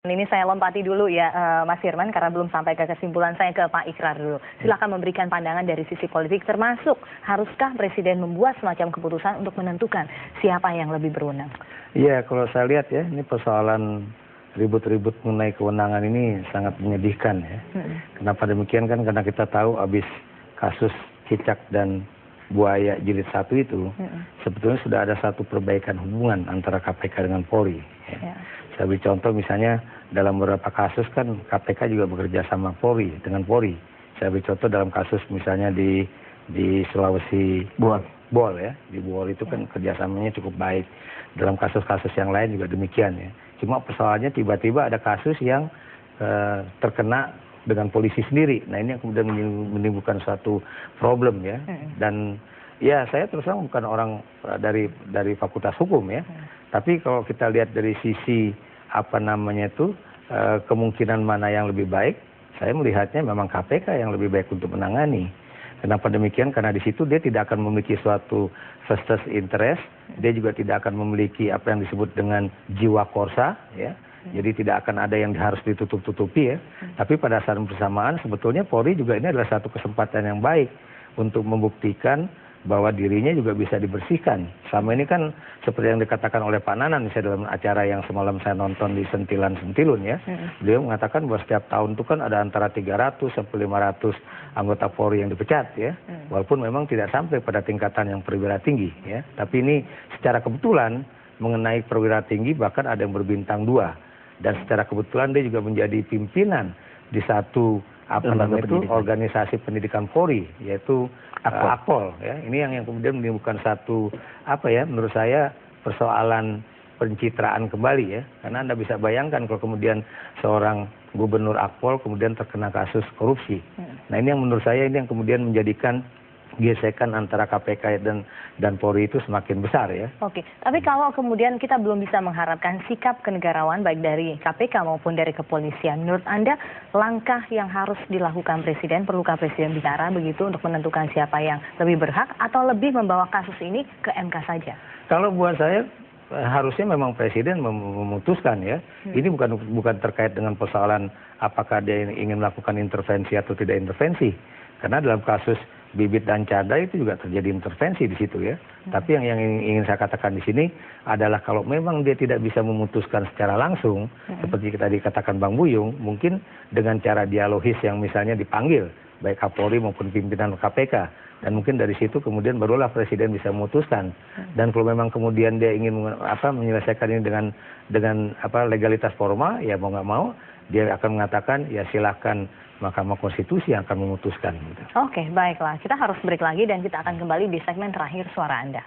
Ini saya lompati dulu ya Mas Firman karena belum sampai ke kesimpulan, saya ke Pak Ikrar dulu. Silakan memberikan pandangan dari sisi politik, termasuk haruskah Presiden membuat semacam keputusan untuk menentukan siapa yang lebih berwenang? Iya, kalau saya lihat ya, ini persoalan ribut-ribut mengenai kewenangan ini sangat menyedihkan ya. Kenapa demikian kan karena kita tahu habis kasus Cicak dan Buaya Jilid 1 itu, sebetulnya sudah ada satu perbaikan hubungan antara KPK dengan Polri. Ya. Saya beri contoh misalnya dalam beberapa kasus kan KPK juga bekerja sama Polri dengan Polri. Saya beri contoh dalam kasus misalnya di Sulawesi Bol ya, di Bol itu kan kerjasamanya cukup baik. Dalam kasus-kasus yang lain juga demikian ya. Cuma persoalannya tiba-tiba ada kasus yang terkena dengan polisi sendiri. Nah ini yang kemudian menimbulkan suatu problem ya. Dan ya saya terus terang bukan orang dari fakultas hukum ya. Tapi kalau kita lihat dari sisi kemungkinan mana yang lebih baik, saya melihatnya memang KPK yang lebih baik untuk menangani. Kenapa demikian? Karena di situ dia tidak akan memiliki suatu vested interest, dia juga tidak akan memiliki apa yang disebut dengan jiwa korsa ya. Jadi tidak akan ada yang harus ditutup-tutupi ya. Tapi pada saat bersamaan sebetulnya Polri juga ini adalah satu kesempatan yang baik untuk membuktikan bahwa dirinya juga bisa dibersihkan. Selama ini kan seperti yang dikatakan oleh Pak Nanan misalnya dalam acara yang semalam saya nonton di Sentilan Sentilun ya. Beliau mengatakan bahwa setiap tahun itu kan ada antara 300 sampai 500 anggota Polri yang dipecat ya. Walaupun memang tidak sampai pada tingkatan yang perwira tinggi ya. Tapi ini secara kebetulan mengenai perwira tinggi bahkan ada yang berbintang 2. Dan secara kebetulan dia juga menjadi pimpinan di satu organisasi pendidikan Polri yaitu Akpol ya. Ini yang kemudian menimbulkan satu menurut saya persoalan pencitraan kembali ya. Karena Anda bisa bayangkan kalau kemudian seorang gubernur Akpol kemudian terkena kasus korupsi. Nah ini yang menurut saya ini yang kemudian menjadikan gesekan antara KPK dan Polri itu semakin besar ya. Oke, tapi kalau kemudian kita belum bisa mengharapkan sikap kenegarawan baik dari KPK maupun dari kepolisian, menurut Anda langkah yang harus dilakukan Presiden, perlukah Presiden bicara begitu untuk menentukan siapa yang lebih berhak atau lebih membawa kasus ini ke MK saja? Kalau buat saya harusnya memang Presiden memutuskan ya. Ini bukan terkait dengan persoalan apakah dia ingin melakukan intervensi atau tidak intervensi. Karena dalam kasus Bibit dan Chandra itu juga terjadi intervensi di situ ya. Tapi yang ingin saya katakan di sini adalah kalau memang dia tidak bisa memutuskan secara langsung, seperti tadi katakan Bang Buyung, mungkin dengan cara dialogis yang misalnya dipanggil baik Kapolri maupun pimpinan KPK. Dan mungkin dari situ kemudian barulah Presiden bisa memutuskan. Dan kalau memang kemudian dia ingin menyelesaikan ini dengan legalitas formal, ya mau nggak mau dia akan mengatakan ya silakan Mahkamah Konstitusi yang akan memutuskan. Gitu. Oke, baiklah. Kita harus break lagi dan kita akan kembali di segmen terakhir Suara Anda.